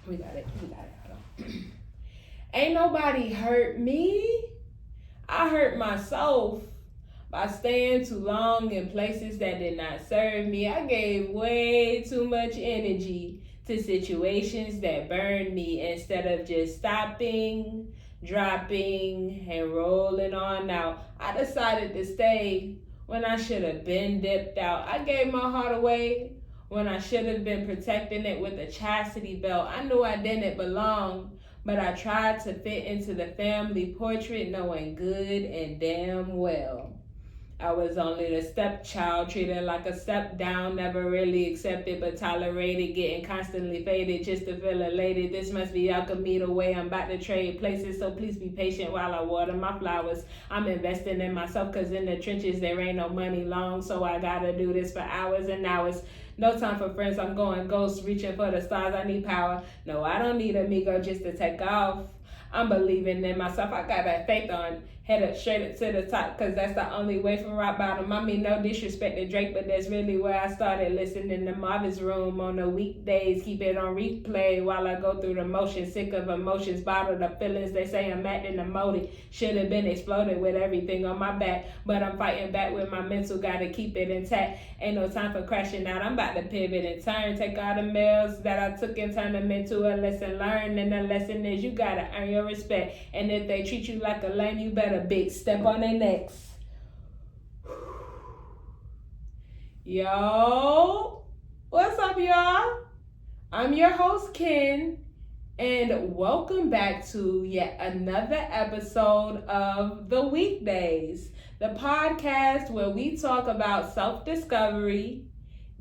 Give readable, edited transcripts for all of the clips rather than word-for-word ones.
We got it. Hold on. Ain't nobody hurt me. I hurt myself by staying too long in places that did not serve me. I gave way too much energy to situations that burned me instead of just stopping, dropping, and rolling on out. I decided to stay when I should have been dipped out. I gave my heart away when I should have been protecting it with a chastity belt. I knew I didn't belong, but I tried to fit into the family portrait knowing good and damn well I was only the stepchild, treated like a step down, never really accepted but tolerated, getting constantly faded just to feel elated. This must be alchemy, the way I'm about to trade places, so please be patient while I water my flowers. I'm investing in myself cause in the trenches there ain't no money long, so I gotta do this for hours and hours. No time for friends, I'm going ghost, reaching for the stars, I need power. No, I don't need amigo just to take off. I'm believing in myself. I got that faith on, headed straight up to the top, cause that's the only way from rock bottom. I mean, no disrespect to Drake, but that's really where I started listening to Marvin's Room on the weekdays. Keep it on replay while I go through the motions, sick of emotions, bottled up feelings. They say I'm acting emoted, should have been exploded with everything on my back, but I'm fighting back with my mental, gotta keep it intact. Ain't no time for crashing out, I'm about to pivot and turn, take all the meals that I took and turn them into a lesson learned, and the lesson is you gotta earn your respect, and if they treat you like a lame, you better big step on their necks. Yo, what's up, y'all? I'm your host, Ken, and welcome back to yet another episode of The Weekdays, the podcast where we talk about self-discovery,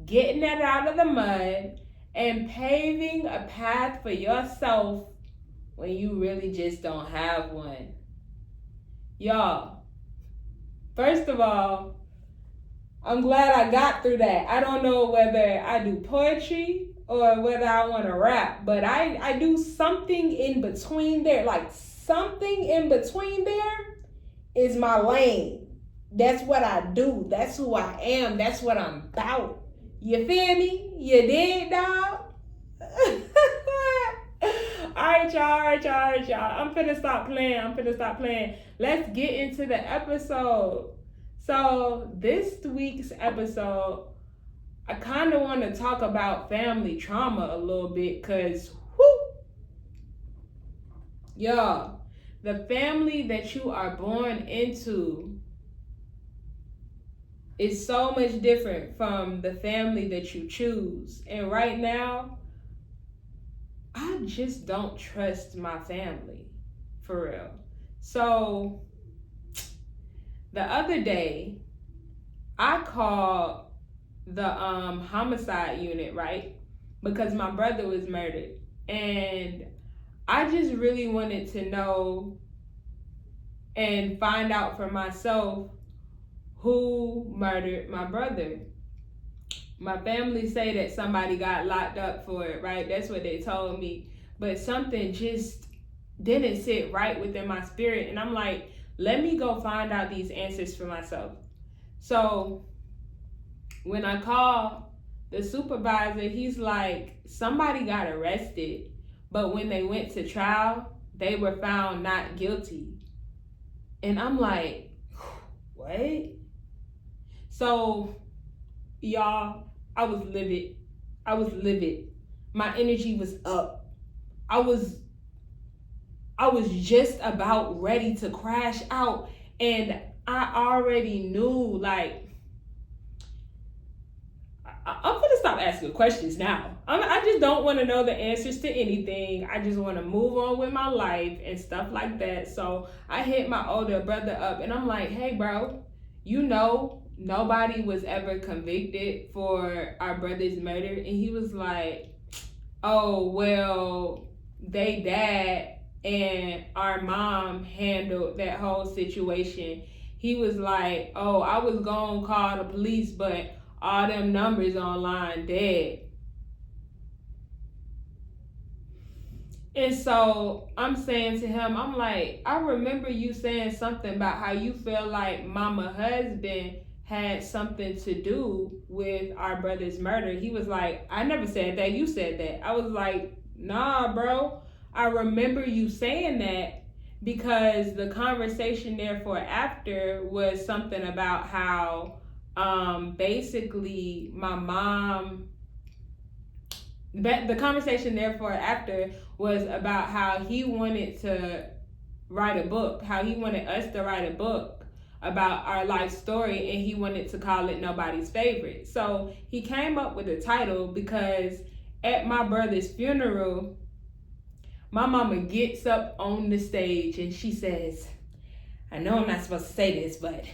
getting it out of the mud, and paving a path for yourself when you really just don't have one. Y'all, first of all, I'm glad I got through that. I don't know whether I do poetry or whether I want to rap, but I do something in between there. Like, something in between there is my lane. That's what I do. That's who I am. That's what I'm about. You feel me? You dig, dog? All right, y'all. I'm finna stop playing. Let's get into the episode. So this week's episode, I kind of want to talk about family trauma a little bit, because y'all, the family that you are born into is so much different from the family that you choose. And right now, I just don't trust my family, for real. So the other day, I called the homicide unit, right? Because my brother was murdered. And I just really wanted to know and find out for myself who murdered my brother. My family say that somebody got locked up for it, right? That's what they told me. But something just didn't sit right within my spirit. And I'm like, let me go find out these answers for myself. So when I called the supervisor, he's like, somebody got arrested, but when they went to trial, they were found not guilty. And I'm like, what? So, y'all, I was livid. My energy was up. I was just about ready to crash out, and I already knew, like, I'm gonna stop asking questions now. I just don't want to know the answers to anything. I just want to move on with my life and stuff like that. So I hit my older brother up, and I'm like, hey, bro, you know, nobody was ever convicted for our brother's murder. And he was like, oh, well, they dad and our mom handled that whole situation. He was like, oh, I was gonna call the police, but all them numbers online dead. And so I'm saying to him, I'm like, I remember you saying something about how you feel like mama husband had something to do with our brother's murder. He was like, I never said that, you said that. I was like, Nah, bro. I remember you saying that because the conversation therefore after was something about how basically my mom, the conversation therefore after was about how he wanted to write a book, how he wanted us to write a book about our life story, and he wanted to call it Nobody's Favorite. So he came up with a title because at my brother's funeral, my mama gets up on the stage and she says, I know I'm not supposed to say this, but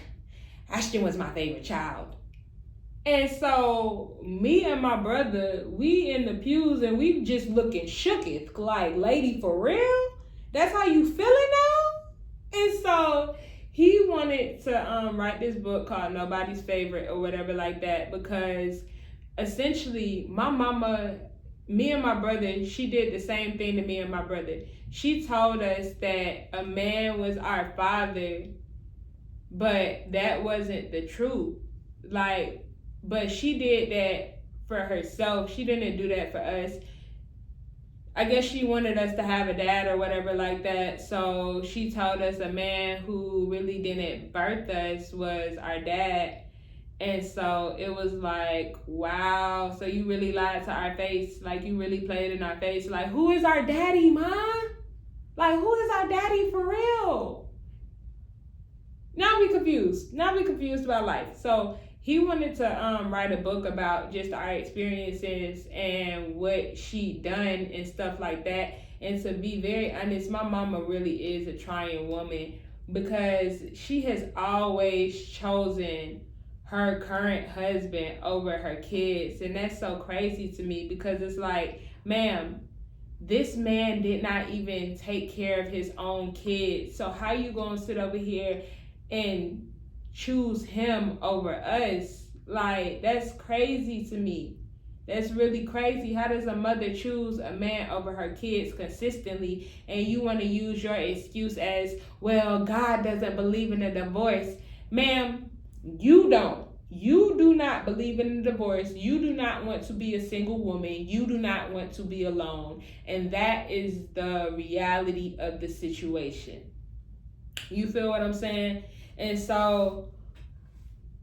Ashton was my favorite child. And so me and my brother, we in the pews and we just looking shooketh, like, lady, for real? That's how you feeling now? And so he wanted to write this book called Nobody's Favorite or whatever like that, because essentially my mama, me and my brother, she did the same thing to me and my brother. She told us that a man was our father, but that wasn't the truth. Like, but she did that for herself. She didn't do that for us. I guess she wanted us to have a dad or whatever like that. So she told us a man who really didn't birth us was our dad. And so it was like, wow, so you really lied to our face. Like, you really played in our face. Like, who is our daddy, Mom? Like, who is our daddy for real? Now we confused. Now we confused about life. So he wanted to write a book about just our experiences and what she done and stuff like that. And to be very honest, my mama really is a trying woman because she has always chosen her current husband over her kids. And that's so crazy to me because it's like, ma'am, this man did not even take care of his own kids. So how you gonna sit over here and choose him over us? Like, that's crazy to me. That's really crazy. How does a mother choose a man over her kids consistently, and you want to use your excuse as, well, God doesn't believe in a divorce? Ma'am, you don't. You do not believe in a divorce. You do not want to be a single woman. You do not want to be alone. And that is the reality of the situation. You feel what I'm saying? And so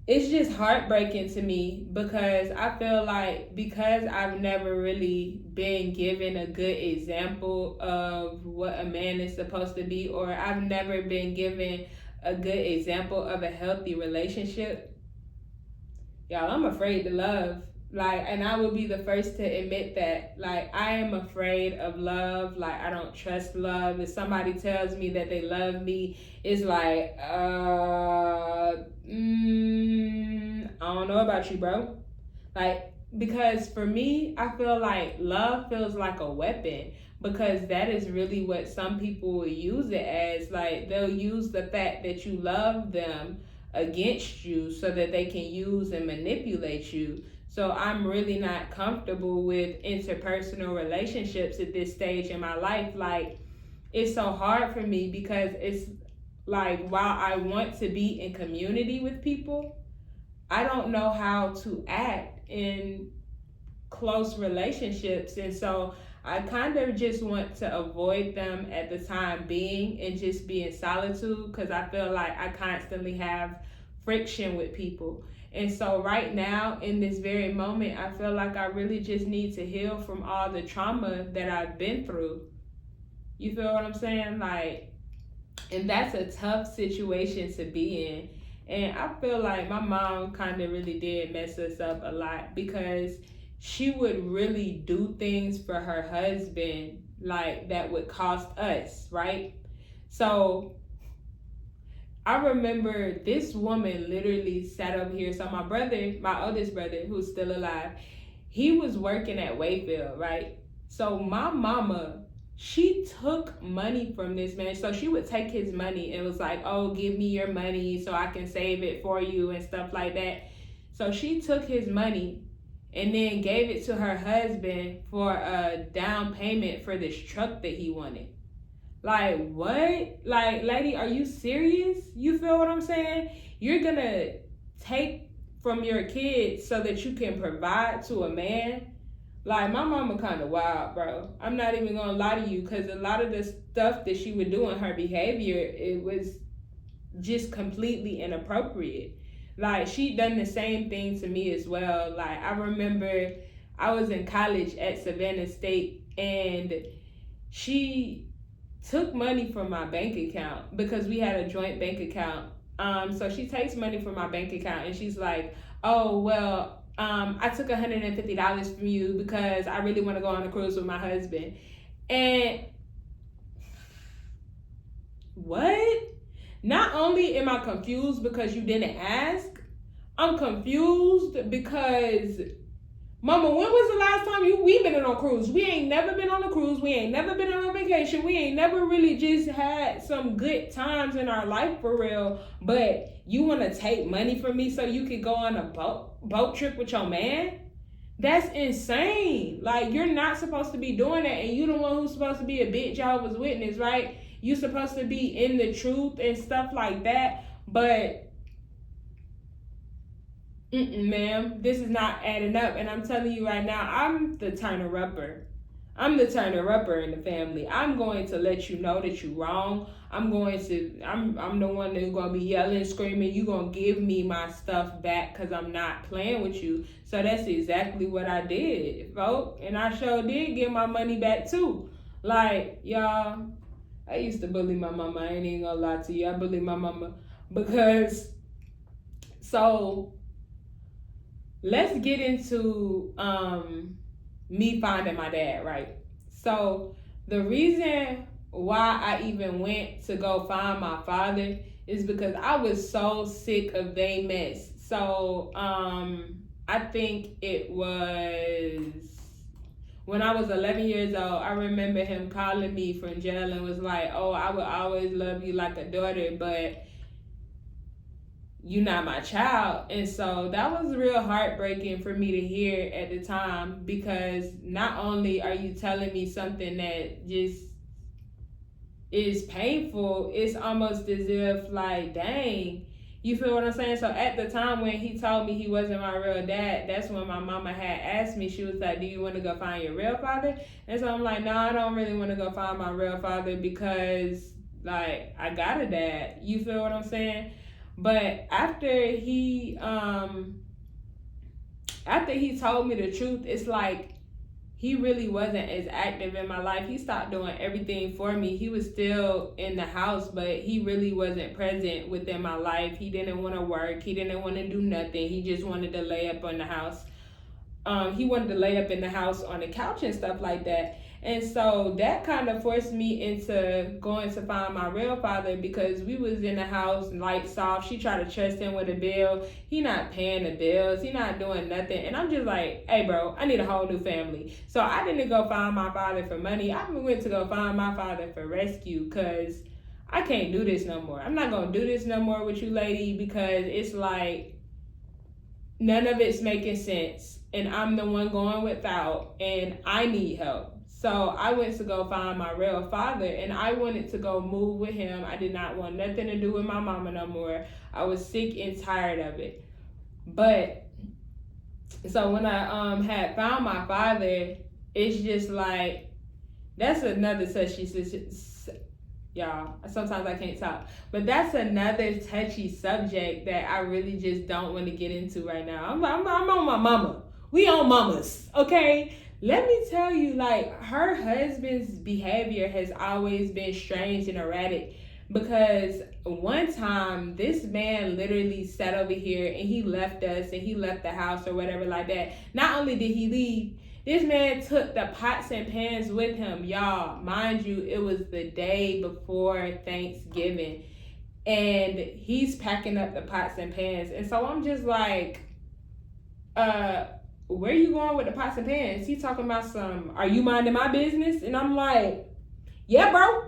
it's just heartbreaking to me because I feel like because I've never really been given a good example of what a man is supposed to be, or I've never been given a good example of a healthy relationship, y'all, I'm afraid to love. Like, and I will be the first to admit that. Like, I am afraid of love. Like, I don't trust love. If somebody tells me that they love me, it's like, I don't know about you, bro. Like, because for me, I feel like love feels like a weapon, because that is really what some people will use it as. Like, they'll use the fact that you love them against you so that they can use and manipulate you. So I'm really not comfortable with interpersonal relationships at this stage in my life. Like, it's so hard for me because it's like, while I want to be in community with people, I don't know how to act in close relationships. And so I kind of just want to avoid them at the time being and just be in solitude, because I feel like I constantly have friction with people. And so right now, in this very moment, I feel like I really just need to heal from all the trauma that I've been through. You feel what I'm saying? Like, and that's a tough situation to be in. And I feel like my mom kind of really did mess us up a lot, because she would really do things for her husband, like, that would cost us, right? So I remember this woman literally sat up here. So my brother, my oldest brother, who's still alive, he was working at Wayfield, right? So my mama, she took money from this man. So she would take his money and was like, oh, give me your money so I can save it for you and stuff like that. So she took his money and then gave it to her husband for a down payment for this truck that he wanted. Like, what? Like, lady, are you serious? You feel what I'm saying? You're gonna take from your kids so that you can provide to a man? Like, my mama kind of wild, bro. I'm not even gonna lie to you, because a lot of the stuff that she would do in her behavior, it was just completely inappropriate. Like, she done the same thing to me as well. Like, I remember I was in college at Savannah State, and she took money from my bank account because we had a joint bank account. So she takes money from my bank account, and she's like, oh, well, I took $150 from you because I really want to go on a cruise with my husband. And what? Not only am I confused because you didn't ask, I'm confused because, mama, when was the last time we been on a cruise? We ain't never been on a cruise. We ain't never been on a vacation. We ain't never really just had some good times in our life for real. But you want to take money from me so you could go on a boat trip with your man? That's insane. Like, you're not supposed to be doing that, and you the one who's supposed to be a big Jehovah's Witness, right? You supposed to be in the truth and stuff like that. But ma'am, this is not adding up. And I'm telling you right now, I'm the turner-upper. I'm the turner-upper in the family. I'm going to let you know that you're wrong. I'm the one that's going to be yelling, screaming. You're going to give me my stuff back because I'm not playing with you. So that's exactly what I did, folks. And I sure did get my money back too. Like, y'all, I used to bully my mama. I ain't even going to lie to you. I bullied my mama because, so let's get into me finding my dad, right? So the reason why I even went to go find my father is because I was so sick of they mess. So I think it was when I was 11 years old. I remember him calling me from jail and was like, oh, I will always love you like a daughter, but you're not my child. And so that was real heartbreaking for me to hear at the time, because not only are you telling me something that just is painful, it's almost as if, like, dang, you feel what I'm saying? So at the time when he told me he wasn't my real dad, that's when my mama had asked me, she was like, do you want to go find your real father? And so I'm like, no, I don't really want to go find my real father because, like, I got a dad. You feel what I'm saying? But after he told me the truth, it's like he really wasn't as active in my life. He stopped doing everything for me. He was still in the house, but he really wasn't present within my life. He didn't want to work. He didn't want to do nothing. He just wanted to lay up on the house. He wanted to lay up in the house on the couch and stuff like that. And so that kind of forced me into going to find my real father, because we was in the house, lights off. She tried to trust him with a bill. He not paying the bills. He not doing nothing. And I'm just like, hey, bro, I need a whole new family. So I didn't go find my father for money. I went to go find my father for rescue, because I can't do this no more. I'm not going to do this no more with you, lady, because it's like none of it's making sense. And I'm the one going without, and I need help. So I went to go find my real father, and I wanted to go move with him. I did not want nothing to do with my mama no more. I was sick and tired of it. But so when I had found my father, it's just like, that's another touchy, y'all. Sometimes I can't talk, but that's another touchy subject that I really just don't want to get into right now. I'm on my mama. We on mamas, okay? Let me tell you, like, her husband's behavior has always been strange and erratic, because one time this man literally sat over here and he left us and he left the house or whatever like that. Not only did he leave, this man took the pots and pans with him, y'all. Mind you, it was the day before Thanksgiving, and he's packing up the pots and pans. And so I'm just like, where you going with the pots and pans? He talking about are you minding my business? And I'm like, yeah, bro.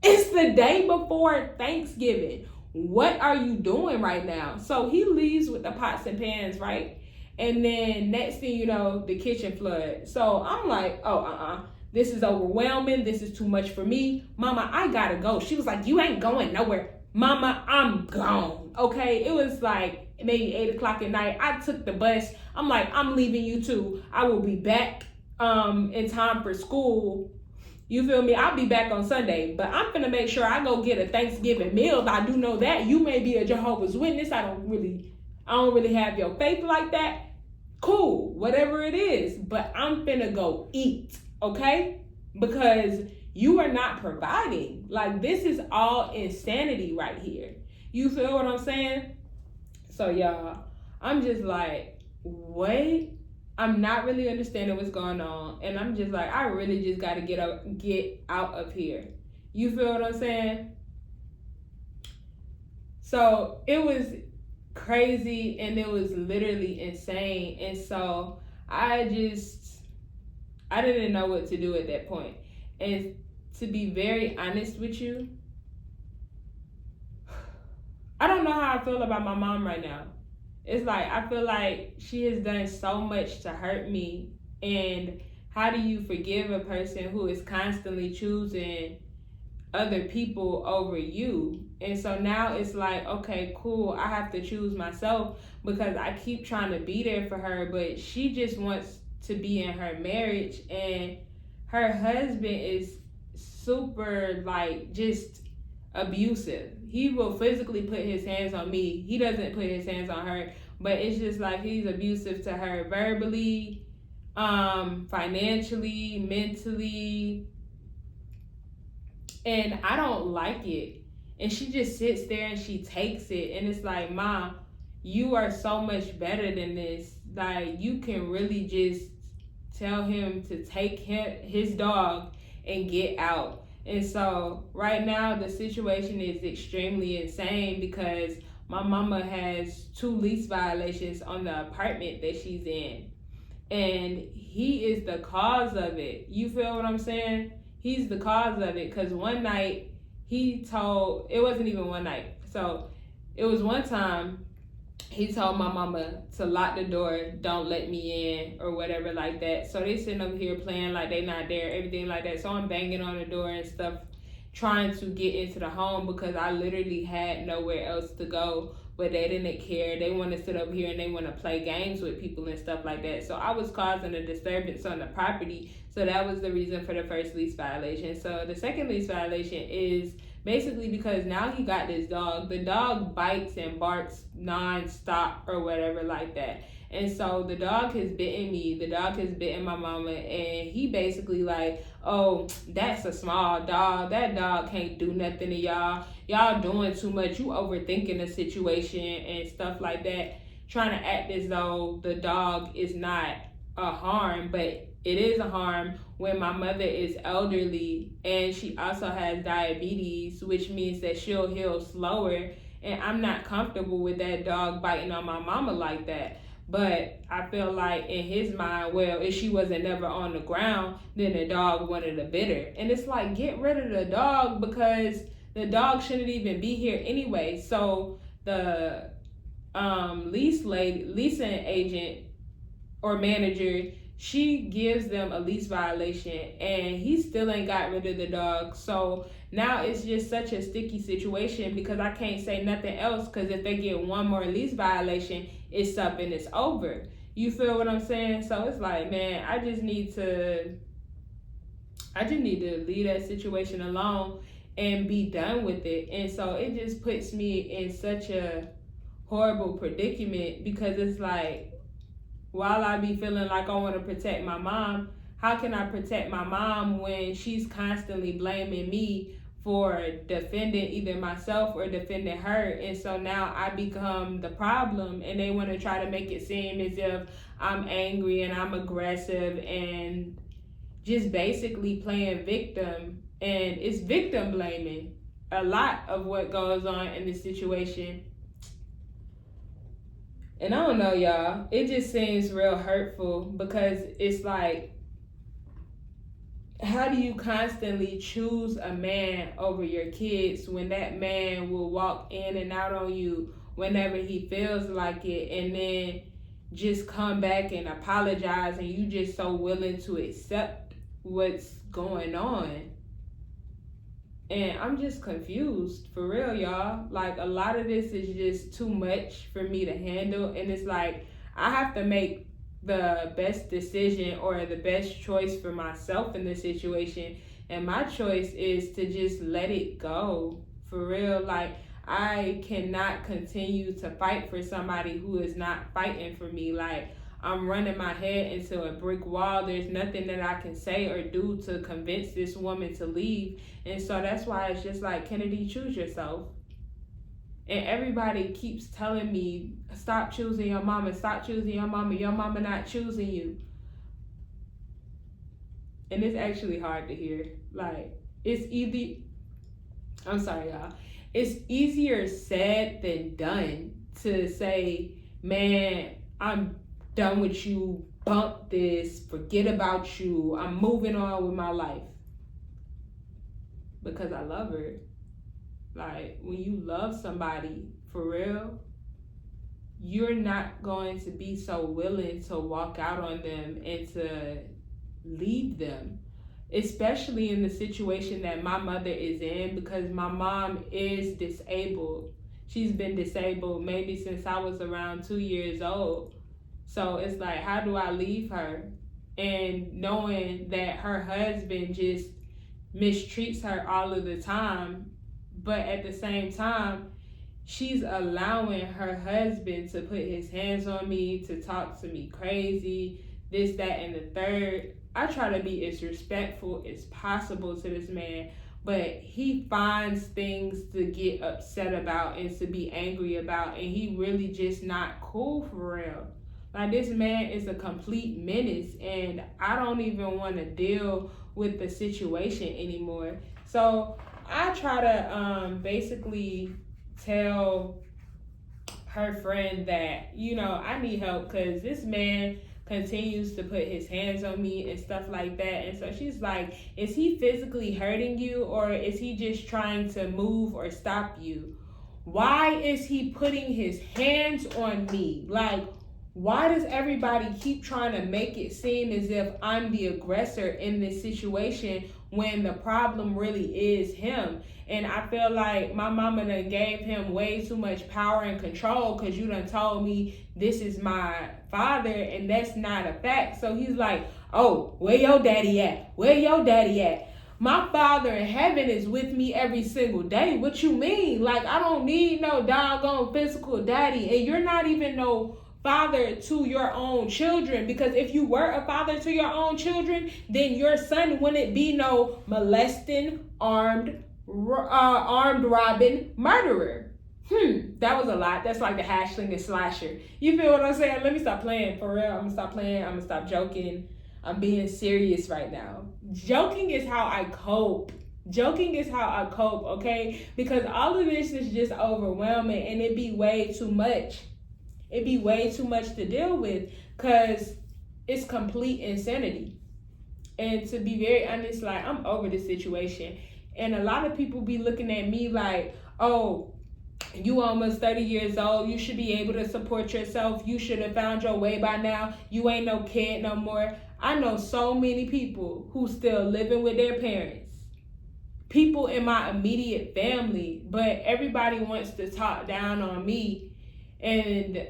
It's the day before Thanksgiving. What are you doing right now? So he leaves with the pots and pans, right? And then next thing you know, the kitchen flood. So I'm like, oh, this is overwhelming. This is too much for me. Mama, I gotta go. She was like, you ain't going nowhere. Mama, I'm gone. Okay, it was like maybe 8 o'clock at night. I took the bus. I'm like, I'm leaving you too. I will be back in time for school. You feel me? I'll be back on Sunday, but I'm gonna make sure I go get a Thanksgiving meal. If I do know that you may be a Jehovah's Witness, I don't really have your faith like that. Cool, whatever it is, but I'm finna go eat, okay? Because you are not providing. Like, this is all insanity right here. You feel what I'm saying? So y'all, I'm just like, what? I'm not really understanding what's going on, and I'm just like, I really just got to get out of here. You feel what I'm saying? So it was crazy, and it was literally insane, and so I didn't know what to do at that point. And to be very honest with you, I don't know how I feel about my mom right now. It's like, I feel like she has done so much to hurt me. And how do you forgive a person who is constantly choosing other people over you? And so now it's like, okay, cool, I have to choose myself, because I keep trying to be there for her, but she just wants to be in her marriage, and her husband is super, like, just abusive. He will physically put his hands on me. He doesn't put his hands on her, but it's just like he's abusive to her verbally, financially, mentally, and I don't like it. And she just sits there and she takes it, and it's like, Mom, you are so much better than this. Like, you can really just tell him to take his dog and get out. And so right now the situation is extremely insane, because my mama has 2 lease violations on the apartment that she's in, and he is the cause of it. You feel what I'm saying? He's the cause of it, because one night it wasn't even one night, so it was one time he told my mama to lock the door, don't let me in, or whatever like that. So they sitting over here playing like they not there, everything like that. So I'm banging on the door and stuff, trying to get into the home, because I literally had nowhere else to go. But they didn't care. They want to sit over here and they want to play games with people and stuff like that. So I was causing a disturbance on the property. So that was the reason for the first lease violation. So the second lease violation is basically because now he got this dog. The dog bites and barks non-stop or whatever like that. And so the dog has bitten me. The dog has bitten my mama. And he basically like, oh, that's a small dog. That dog can't do nothing to y'all. Y'all doing too much. You overthinking the situation and stuff like that. Trying to act as though the dog is not a harm, but it is a harm when my mother is elderly and she also has diabetes, which means that she'll heal slower. And I'm not comfortable with that dog biting on my mama like that. But I feel like in his mind, well, if she wasn't never on the ground, then the dog wanted to bit her. And it's like, get rid of the dog, because the dog shouldn't even be here anyway. So the leasing agent or manager, she gives them a lease violation, and he still ain't got rid of the dog. So now it's just such a sticky situation, because I can't say nothing else, because if they get one more lease violation, it's up and it's over. You feel what I'm saying? So it's like, man, I just need to leave that situation alone and be done with it. And so it just puts me in such a horrible predicament, because it's like, while I be feeling like I want to protect my mom, how can I protect my mom when she's constantly blaming me for defending either myself or defending her? And so now I become the problem, and they want to try to make it seem as if I'm angry and I'm aggressive and just basically playing victim. And it's victim blaming a lot of what goes on in this situation. And I don't know, y'all, it just seems real hurtful, because it's like, how do you constantly choose a man over your kids when that man will walk in and out on you whenever he feels like it, and then just come back and apologize, and you just so willing to accept what's going on? And I'm just confused, for real, y'all. Like, a lot of this is just too much for me to handle. And it's like, I have to make the best decision or the best choice for myself in this situation. And my choice is to just let it go. For real. Like, I cannot continue to fight for somebody who is not fighting for me. Like, I'm running my head into a brick wall. There's nothing that I can say or do to convince this woman to leave. And so that's why it's just like, Kennedy, choose yourself. And everybody keeps telling me, stop choosing your mama, stop choosing your mama not choosing you. And it's actually hard to hear. Like, I'm sorry, y'all. It's easier said than done to say, man, I'm done with you, bump this, forget about you, I'm moving on with my life. Because I love her. Like, when you love somebody for real, you're not going to be so willing to walk out on them and to leave them. Especially in the situation that my mother is in, because my mom is disabled. She's been disabled maybe since I was around 2 years old. So it's like, how do I leave her? And knowing that her husband just mistreats her all of the time, but at the same time, she's allowing her husband to put his hands on me, to talk to me crazy, this, that, and the third. I try to be as respectful as possible to this man, but he finds things to get upset about and to be angry about, and he really just not cool for real. Like, this man is a complete menace, and I don't even want to deal with the situation anymore. So I try to basically tell her friend that, you know, I need help because this man continues to put his hands on me and stuff like that. And so she's like, is he physically hurting you, or is he just trying to move or stop you? Why is he putting his hands on me? Like, why does everybody keep trying to make it seem as if I'm the aggressor in this situation when the problem really is him? And I feel like my mama done gave him way too much power and control, because you done told me this is my father, and that's not a fact. So he's like, oh, where your daddy at? Where your daddy at? My father in heaven is with me every single day. What you mean? Like, I don't need no doggone physical daddy, and you're not even no father to your own children, because if you were a father to your own children, then your son wouldn't be no molesting, armed robbing murderer. That was a lot. That's like the hashling and slasher. You feel what I'm saying? Let me stop playing for real. I'm gonna stop playing. I'm gonna stop joking. I'm being serious right now. Joking is how I cope. Joking is how I cope, okay? Because all of this is just overwhelming, and it be way too much. It'd be way too much to deal with, because it's complete insanity. And to be very honest, like, I'm over this situation. And a lot of people be looking at me like, oh, you almost 30 years old. You should be able to support yourself. You should have found your way by now. You ain't no kid no more. I know so many people who still living with their parents. People in my immediate family, but everybody wants to talk down on me. And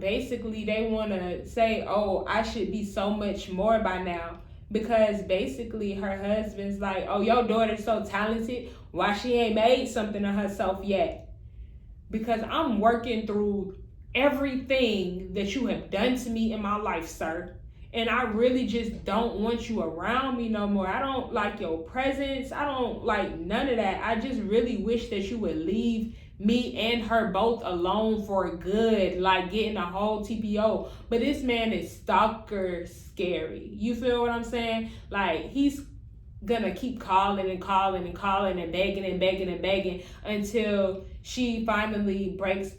basically they want to say, oh, I should be so much more by now, because basically her husband's like, oh, your daughter's so talented, why she ain't made something of herself yet? Because I'm working through everything that you have done to me in my life, sir, and I really just don't want you around me no more. I don't like your presence. I don't like none of that. I just really wish that you would leave me and her both alone for good, like getting a whole TPO. But this man is stalker scary. You feel what I'm saying? Like, he's gonna keep calling and calling and calling and begging and begging and begging until she finally breaks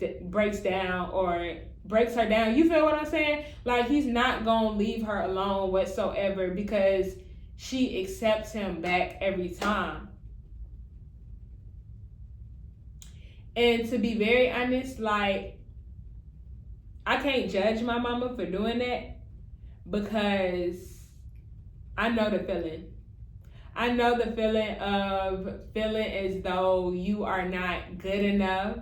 down or breaks her down. You feel what I'm saying? Like, he's not gonna leave her alone whatsoever, because she accepts him back every time. And to be very honest, like, I can't judge my mama for doing that, because I know the feeling. I know the feeling of feeling as though you are not good enough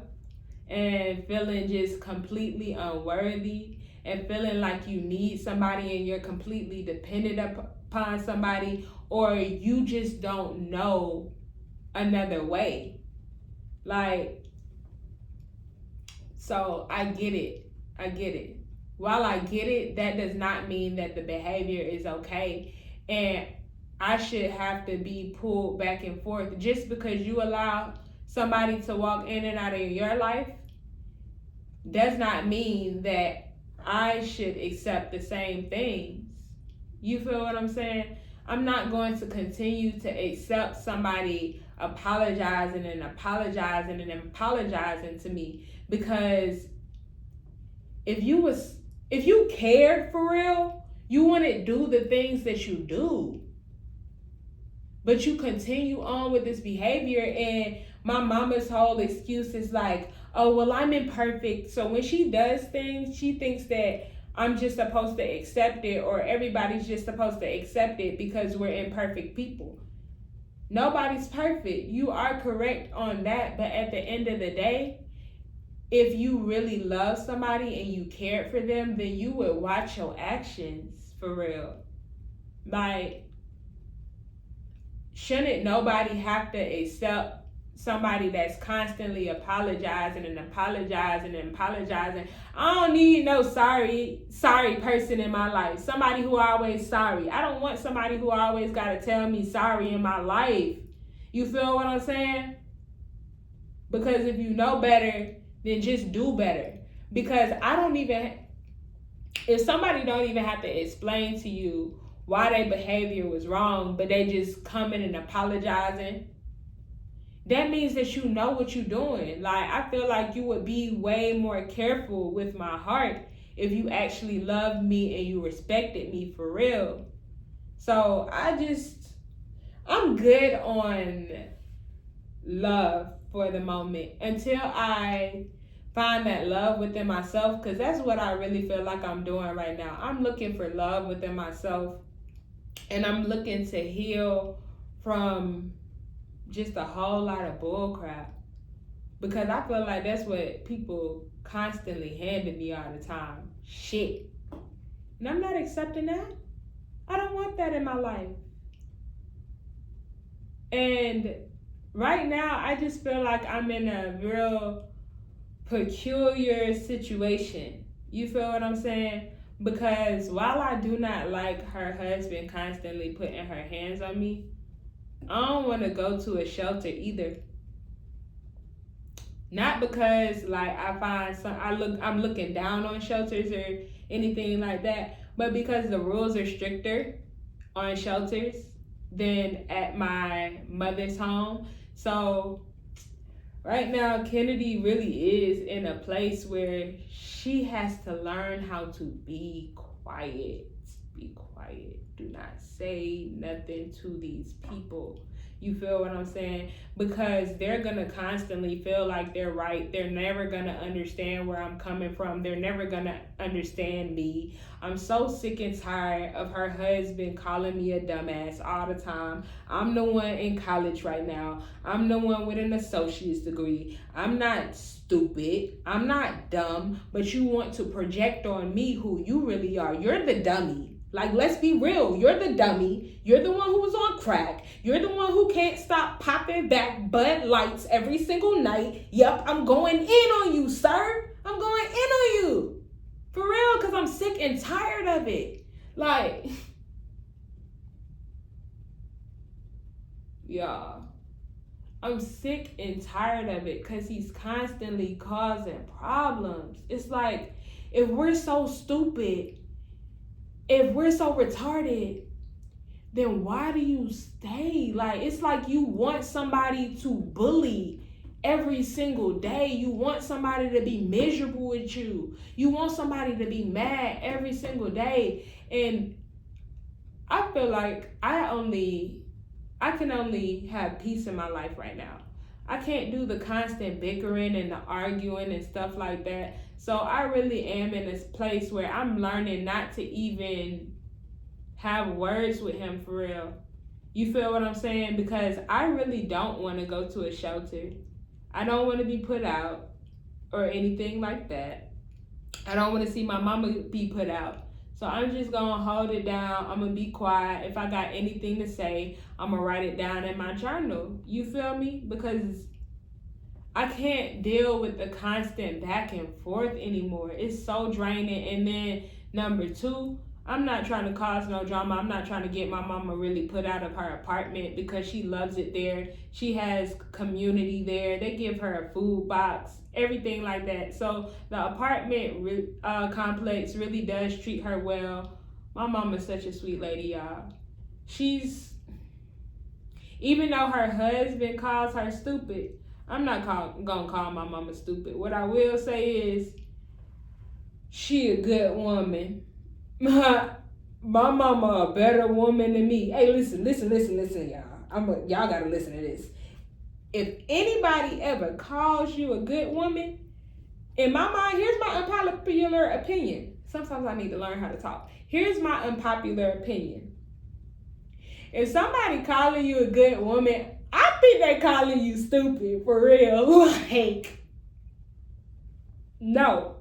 and feeling just completely unworthy. and feeling like you need somebody and you're completely dependent upon somebody, or you just don't know another way. Like, so I get it. While I get it, that does not mean that the behavior is okay. And I should have to be pulled back and forth. Just because you allow somebody to walk in and out of your life does not mean that I should accept the same things. You feel what I'm saying? I'm not going to continue to accept somebody apologizing and apologizing and apologizing to me, because if you cared for real, you wouldn't do the things that you do. But you continue on with this behavior, and my mama's whole excuse is like, oh, well, I'm imperfect. So when she does things, she thinks that I'm just supposed to accept it, or everybody's just supposed to accept it because we're imperfect people. Nobody's perfect. You are correct on that. But at the end of the day, if you really love somebody and you cared for them, then you would watch your actions for real. Like, shouldn't nobody have to accept somebody that's constantly apologizing and apologizing and apologizing? I don't need no sorry person in my life. Somebody who always sorry. I don't want somebody who always got to tell me sorry in my life. You feel what I'm saying? Because if you know better, then just do better. Because if somebody don't even have to explain to you why their behavior was wrong, but they just coming and apologizing, that means that you know what you're doing. Like, I feel like you would be way more careful with my heart if you actually loved me and you respected me for real. So I'm good on love for the moment until I find that love within myself, because that's what I really feel like I'm doing right now. I'm looking for love within myself, and I'm looking to heal from just a whole lot of bull crap, because I feel like that's what people constantly handing me all the time. Shit. And I'm not accepting that. I don't want that in my life. And right now, I just feel like I'm in a real peculiar situation. You feel what I'm saying? Because while I do not like her husband constantly putting her hands on me, I don't want to go to a shelter either. Not because like I'm looking down on shelters or anything like that, but because the rules are stricter on shelters than at my mother's home. So right now, Kennedy really is in a place where she has to learn how to be quiet. Be quiet. Do not say nothing to these people. You feel what I'm saying? Because they're going to constantly feel like they're right. They're never going to understand where I'm coming from. They're never going to understand me. I'm so sick and tired of her husband calling me a dumbass all the time. I'm the one in college right now. I'm the one with an associate's degree. I'm not stupid. I'm not dumb. But you want to project on me who you really are. You're the dummy. Like, let's be real. You're the dummy. You're the one who was on crack. You're the one who can't stop popping back Bud Lights every single night. Yep, I'm going in on you, sir. I'm going in on you. For real, because I'm sick and tired of it. Like, y'all, I'm sick and tired of it because he's constantly causing problems. It's like, if we're so stupid, if we're so retarded, then why do you stay? Like, it's like you want somebody to bully every single day. You want somebody to be miserable with you. You want somebody to be mad every single day. And I feel like I can only have peace in my life right now. I can't do the constant bickering and the arguing and stuff like that. So I really am in this place where I'm learning not to even have words with him for real. You feel what I'm saying? Because I really don't want to go to a shelter. I don't want to be put out or anything like that. I don't want to see my mama be put out. So I'm just going to hold it down. I'm going to be quiet. If I got anything to say, I'm going to write it down in my journal. You feel me? Because I can't deal with the constant back and forth anymore. It's so draining. And then number two, I'm not trying to cause no drama. I'm not trying to get my mama really put out of her apartment because she loves it there. She has community there. They give her a food box, everything like that. So the apartment complex really does treat her well. My mama's such a sweet lady, y'all. She's, even though her husband calls her stupid, I'm not gonna call my mama stupid. What I will say is, she a good woman. My mama a better woman than me. Hey, listen, y'all. Y'all gotta listen to this. If anybody ever calls you a good woman, in my mind, here's my unpopular opinion. Sometimes I need to learn how to talk. Here's my unpopular opinion. If somebody calling you a good woman, I think they calling you stupid, for real. Like, no.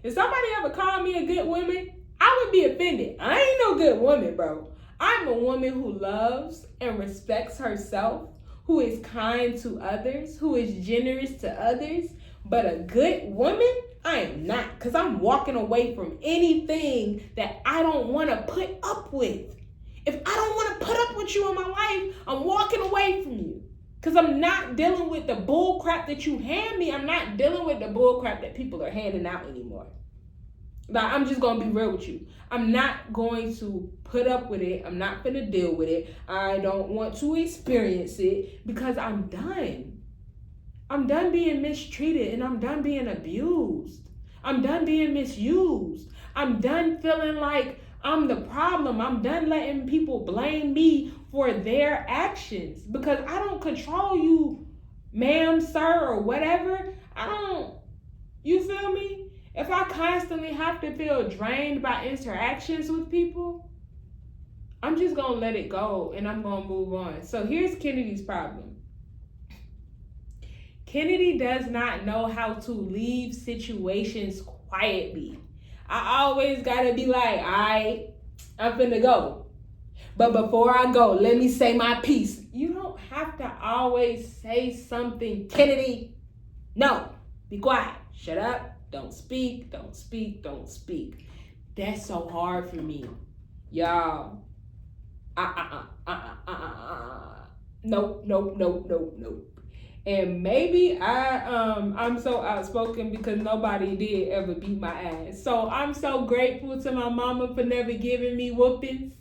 If somebody ever called me a good woman, I would be offended. I ain't no good woman, bro. I'm a woman who loves and respects herself, who is kind to others, who is generous to others. But a good woman, I am not, because I'm walking away from anything that I don't want to put up with. If I don't want to put up with you in my life, I'm walking away from you. Because I'm not dealing with the bull crap that you hand me. I'm not dealing with the bull crap that people are handing out anymore. Like, I'm just going to be real with you. I'm not going to put up with it. I'm not going to deal with it. I don't want to experience it because I'm done. I'm done being mistreated and I'm done being abused. I'm done being misused. I'm done feeling like I'm the problem. I'm done letting people blame me for their actions because I don't control you, ma'am, sir, or whatever. You feel me? If I constantly have to feel drained by interactions with people, I'm just going to let it go and I'm going to move on. So here's Kennedy's problem. Kennedy does not know how to leave situations quietly. I always got to be like, all right, I'm finna go. But before I go, let me say my piece. You don't have to always say something, Kennedy. No, be quiet. Shut up. Don't speak. That's so hard for me. Y'all. Nope. And maybe I'm so outspoken because nobody did ever beat my ass. So I'm so grateful to my mama for never giving me whoopings.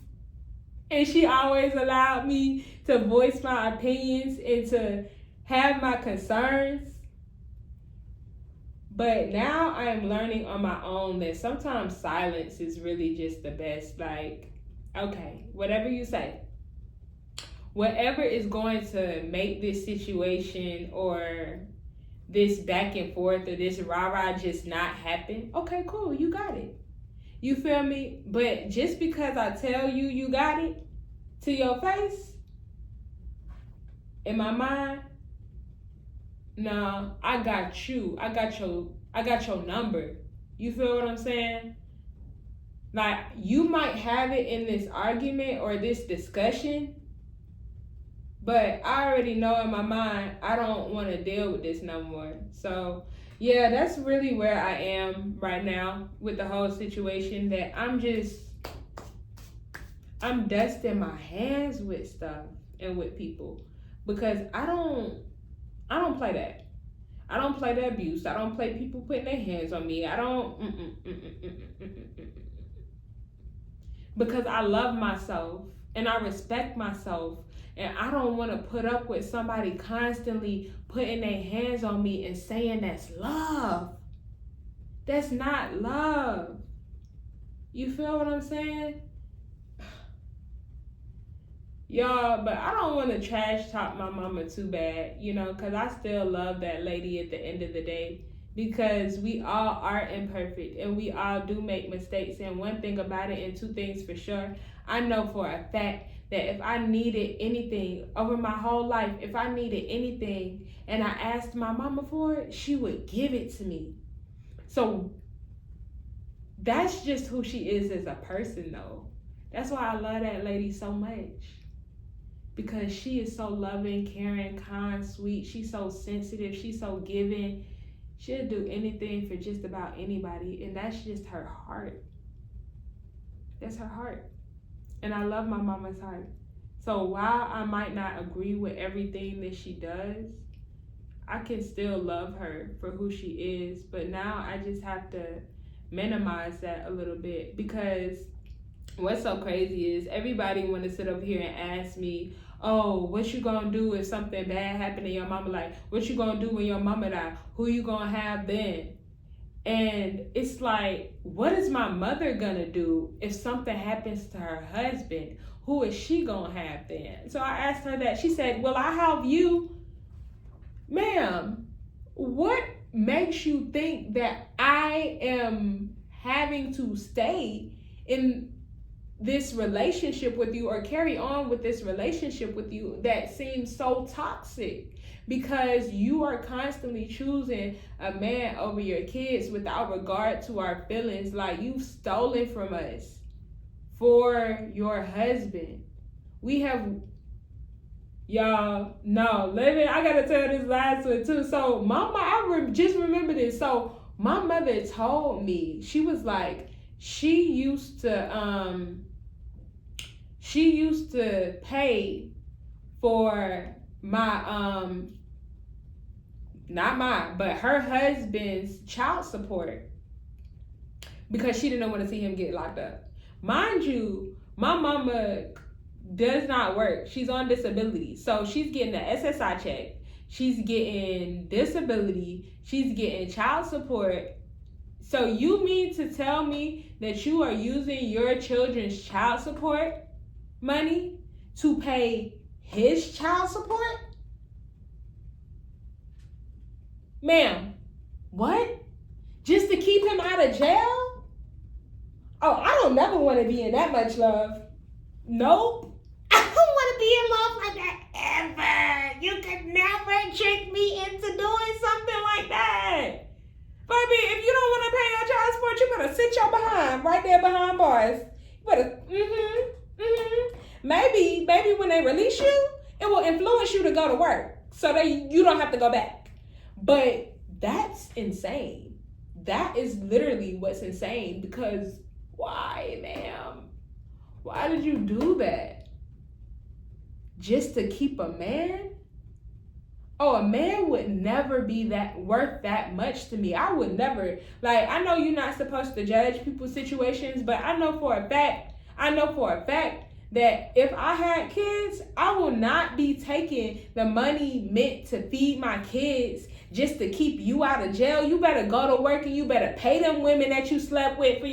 And she always allowed me to voice my opinions and to have my concerns. But now I am learning on my own that sometimes silence is really just the best. Like, okay, whatever you say. Whatever is going to make this situation or this back and forth or this rah-rah just not happen, okay, cool, you got it. You feel me? But just because I tell you you got it to your face, in my mind, no, I got you. I got your number. You feel what I'm saying? Like, you might have it in this argument or this discussion, but I already know in my mind, I don't want to deal with this no more. So, yeah, that's really where I am right now with the whole situation, that I'm dusting my hands with stuff and with people because I don't play that. I don't play the abuse. I don't play people putting their hands on me. I don't, because I love myself and I respect myself. And I don't want to put up with somebody constantly putting their hands on me and saying that's love. That's not love. You feel what I'm saying? Y'all, but I don't want to trash talk my mama too bad, because I still love that lady at the end of the day. Because we all are imperfect and we all do make mistakes. And one thing about it, and two things for sure, I know for a fact that if I needed anything over my whole life, if I needed anything and I asked my mama for it, she would give it to me. So that's just who she is as a person, though. That's why I love that lady so much. Because she is so loving, caring, kind, sweet. She's so sensitive. She's so giving. She'll do anything for just about anybody. And that's just her heart. That's her heart. And I love my mama's heart. So while I might not agree with everything that she does, I can still love her for who she is. But now I just have to minimize that a little bit, because what's so crazy is everybody want to sit up here and ask me, oh, what you gonna do if something bad happened to your mama? Like, what you gonna do when your mama die? Who you gonna have then? And it's like, what is my mother gonna do if something happens to her husband? Who is she gonna have then? So I asked her that. She said, well, I have you. Ma'am, what makes you think that I am having to stay in this relationship with you or carry on with this relationship with you that seems so toxic? Because you are constantly choosing a man over your kids without regard to our feelings. Like, you've stolen from us for your husband. We have, y'all, no, I gotta tell this last one too. So just remember this. So my mother told me, she was like, she used to pay for my not mine, but her husband's child support because she didn't want to see him get locked up. Mind you, my mama does not work. She's on disability. So she's getting an SSI check. She's getting disability. She's getting child support. So you mean to tell me that you are using your children's child support money to pay his child support? Ma'am, what? Just to keep him out of jail? Oh, I don't never want to be in that much love. Nope. I don't want to be in love like that ever. You could never trick me into doing something like that. Baby, if you don't want to pay your child support, you better sit your behind right there behind bars. You better, Maybe when they release you, it will influence you to go to work so that you don't have to go back. But that's insane. That is literally what's insane, because why, ma'am? Why did you do that? Just to keep a man? Oh, a man would never be that worth that much to me. I would never, like, I know you're not supposed to judge people's situations, but I know for a fact that if I had kids, I will not be taking the money meant to feed my kids just to keep you out of jail. You better go to work and you better pay them women that you slept with for your